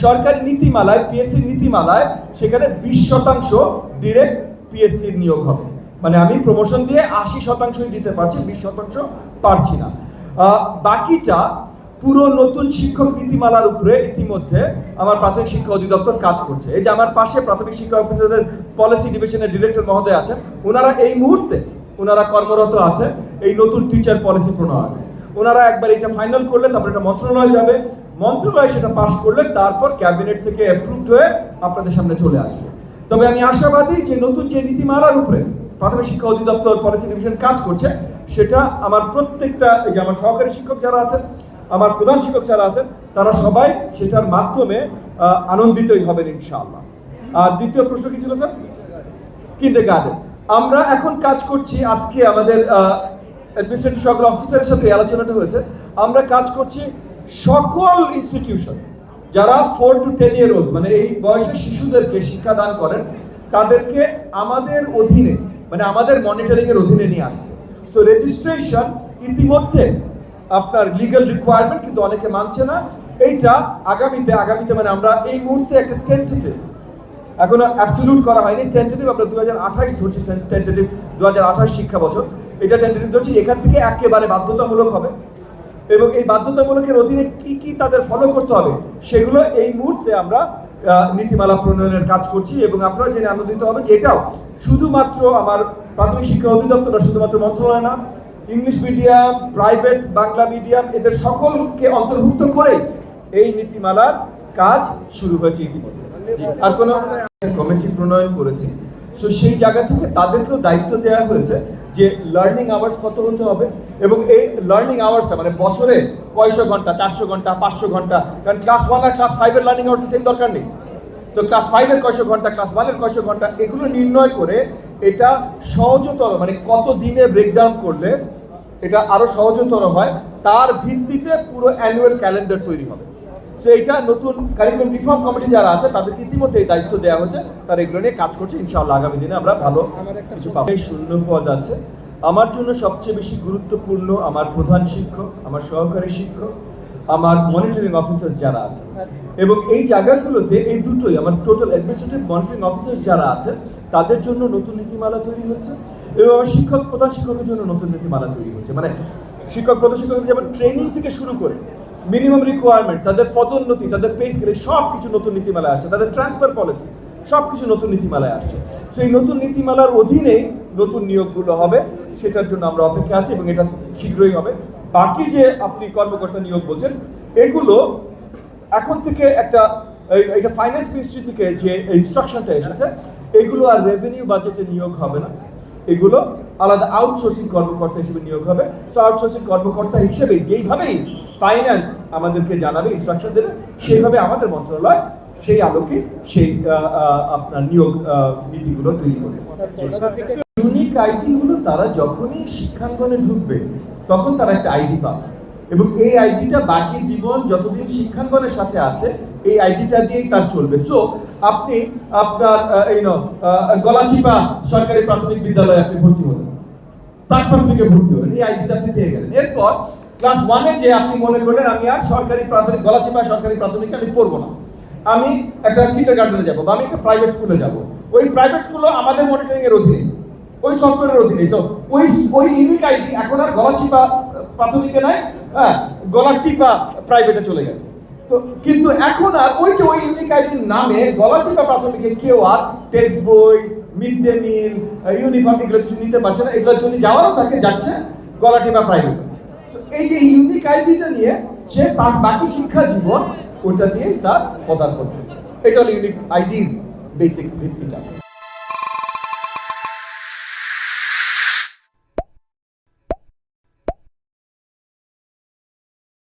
সরকারি নীতিমালায় পিএসসি নীতিমালায় সেখানে 20% ডিরেক্ট পিএসসির নিয়োগ হবে। মানে আমি প্রমোশন দিয়ে 80%ই দিতে পারছি, 20% পারছি না। বাকিটা পুরো নতুন শিক্ষক নীতিমালার উপরে ইতিমধ্যে আমার প্রাথমিক শিক্ষা অধিদপ্তর কাজ করছে। এই যে আমার পাশে প্রাথমিক শিক্ষা অফিসারের পলিসি ডিভিশনের ডিরেক্টর মহোদয় আছেন, ওনারা এই মুহূর্তে ওনারা কর্মরত আছে এই নতুন টিচার পলিসি প্রণয়নে। ওনারা একবার এটা ফাইনাল করলে তারপর এটা মন্ত্রণালয় যাবে, মন্ত্রণালয় সেটা পাস করলে তারপর ক্যাবিনেট থেকে অ্যাপ্রুভড হয়ে আপনাদের সামনে চলে আসবে। তবে আমি আশাবাদী যে নতুন যে নীতিমালার উপরে প্রাথমিক শিক্ষা অধিদপ্তর পলিসি ডিভিশন কাজ করছে, সেটা আমার প্রত্যেকটা এই যে আমার সহকারী শিক্ষক যারা আছেন, আমার প্রধান শিক্ষক যারা আছেন, তারা সবাই সেটার মাধ্যমে আনন্দিতই হবেন ইনশাআল্লাহ। আর দ্বিতীয় প্রশ্ন কি ছিল স্যার? কিন্ডারগার্টেন। আমরা এখন কাজ করছি, আজকে আমাদের অ্যাডমিনিস্ট্রেটিভ সকল অফিসারের সাথে আলোচনাটা হয়েছে, আমরা কাজ করছি সকল ইনস্টিটিউশন যারা 4 to 10 year old মানে এই বয়সের শিশুদেরকে শিক্ষাদান করেন, তাদেরকে আমাদের অধীনে মানে আমাদের মনিটরিং এর অধীনে নিয়ে আসবে। সো রেজিস্ট্রেশন ইতিমধ্যে আপনার লিগ্যাল রিকোয়ারমেন্ট, কিন্তু অনেকে মানছে না। এইটা আগামীতে মানে আমরা এই মুহূর্তে একটা টেন্টেটিভ, এখনো অ্যাবসলিউট করা হয়নি, টেন্টেটিভ আমরা 2028 ধরছি, টেন্টেটিভ 2028 শিক্ষা বছর, এটা টেন্টেটিভ ধরছি। এখান থেকে একেবারে বাধ্যতামূলক হবে এবং এই বাধ্যতামূলকের অধীনে কি কি তাদের ফলো করতে হবে সেগুলো এই মুহূর্তে আমরা নীতিমালা প্রণয়নের কাজ করছি। এবং আপনারা জেনে আনন্দিত হবে যে এটাও শুধুমাত্র আমার প্রাথমিক শিক্ষা অধিদপ্তর না, শুধুমাত্র মন্ত্রণালয় না, English medium, private, Bangla medium, এদের সকলকে অন্তর্ভুক্ত করে এই নীতিমালার কাজ শুরু হয়েছে ইতিমধ্যে। আর কোন কমিটি প্রণয়ন করেছে, সো সেই জায়গা থেকে তাদেরকেও দায়িত্ব দেওয়া হয়েছে যে লার্নিং আওয়ার্স কত হতে হবে এবং এই লার্নিং আওয়ার্সটা মানে বছরে কয়শো ঘন্টা, 400 ঘন্টা, 500 ঘন্টা, কারণ ক্লাস 1 আর ক্লাস 5 এর লার্নিং আওয়ার্স সেম দরকার নেই। তো ক্লাস 5 এর কয়শো ঘন্টা, ক্লাস 1 এর কয়শো ঘন্টা, এগুলো নির্ণয় করে এটা সহজতর মানে কত দিনে ব্রেকডাউন করলে এটা আরো সহজতর হয়, তার ভিত্তিতে পুরো অ্যানুয়াল ক্যালেন্ডার তৈরি হবে। তো এটা নতুন কারিকুলাম রিফর্ম কমিটি যারা আছে তাদেরকে ইতিমধ্যে এই দায়িত্ব দেওয়া হয়েছে, তারা এগুলো নিয়ে কাজ করছে। ইনশাআল্লাহ আগামী দিনে আমরা ভালো কিছু পাবো। এই শূন্য পদ আছে, আমার জন্য সবচেয়ে বেশি গুরুত্বপূর্ণ আমার প্রধান শিক্ষক, আমার সহকারী শিক্ষক, আমার মনিটরিং অফিসার যারা আছে। এবং এই জায়গাগুলোতে এই দুটোই আমার টোটাল অ্যাডমিনিস্ট্রেটিভ মনিটরিং অফিসার যারা আছে তাদের জন্য নতুন নীতিমালা তৈরি হচ্ছে এবং আমার শিক্ষক প্রধান শিক্ষকের জন্য নতুন নীতিমালা তৈরি হচ্ছে। মানে শিক্ষক প্রধান শিক্ষকের যেমন ট্রেনিং থেকে শুরু করে মিনিমাম রিকোয়ারমেন্ট, তাদের পদোন্নতি, তাদের পে স্কেল, সব কিছু নতুন নীতিমালায় আসছে, তাদের ট্রান্সফার পলিসি সব কিছু নতুন নীতিমালায় আসছে। সেই নতুন নীতিমালার অধীনেই নতুন নিয়োগগুলো হবে, সেটার জন্য আমরা অপেক্ষা আছি এবং এটা শীঘ্রই হবে। বাকি যে আপনি কর্মকর্তা নিয়োগ বলছেন, এগুলো এখন থেকে এটা ফাইন্যান্স মিনিস্ট্রি থেকে যে ইনস্ট্রাকশনটা এসেছে, এগুলো আর রেভিনিউ বাজেটে নিয়োগ হবে না, এগুলো আলাদা আউটসোর্সিং কর্মকর্তা হিসেবে নিয়োগ হবে। তো আউটসোর্সিং কর্মকর্তা হিসেবে যেইভাবেই ফাইন্যান্স আমাদেরকে জানাবে, ইনস্ট্রাকশন দেবে, সেইভাবে আমাদের মন্ত্রণালয় সেই আলোকে সেই আপনার নিয়োগ নীতিগুলো তৈরি করবে। ইউনিক আইডি গুলো তারা যখনই শিক্ষাঙ্গনে ঢুকবে তখন তারা একটা আইডি পাবে এবং এই আইডিটা বাকি জীবন যতদিন শিক্ষাঙ্গনের সাথে আছে এই আইডিটা দিয়েই তার চলবে। সো আপনি আপনার গলাচিপা সরকারি প্রাথমিক বিদ্যালয়ে আপনি ভর্তি হলেন, প্রাক প্রাথমিকে ভর্তি হলেন, এই আইডিটা আপনি পেয়ে গেলেন। এরপর ক্লাস 1 এ যে আপনি মনে করলেন আমি আর সরকারি প্রাথমিক গলাচিপা সরকারি প্রাথমিকে আমি পড়বো না, আমি একটা কিন্ডারগার্টেনে যাবো বা আমি একটা প্রাইভেট স্কুলে যাবো, ওই প্রাইভেট স্কুলও আমাদের মনিটরিং এর অধীনে, ওই সফটওয়্যারের অধীনে। সো ওই ইউনিক আইডি এখন আর গলাচিপা প্রাথমিকে নাই, হ্যাঁ, গলাটিপা প্রাইভেটে চলে গেছে। তো কিন্তু এখন আর ওই যে ওই ইউনিক আইডির নামে গলাচিপা প্রাথমিকে কেউ আর টেক্সট বই, মিড ডে মিল, ইউনিফর্ম এগুলো কিছু নিতে পারছে না, এগুলো যদি যাওয়ারও থাকে যাচ্ছে গলাটিপা প্রাইভেট। এই যে ইউনিক আইডিটা নিয়ে সে বাকি শিক্ষা জীবন ওটা দিয়েই তার পদার্পণ, এটা হলো ইউনিক আইডির বেসিক ভিত্তিটা।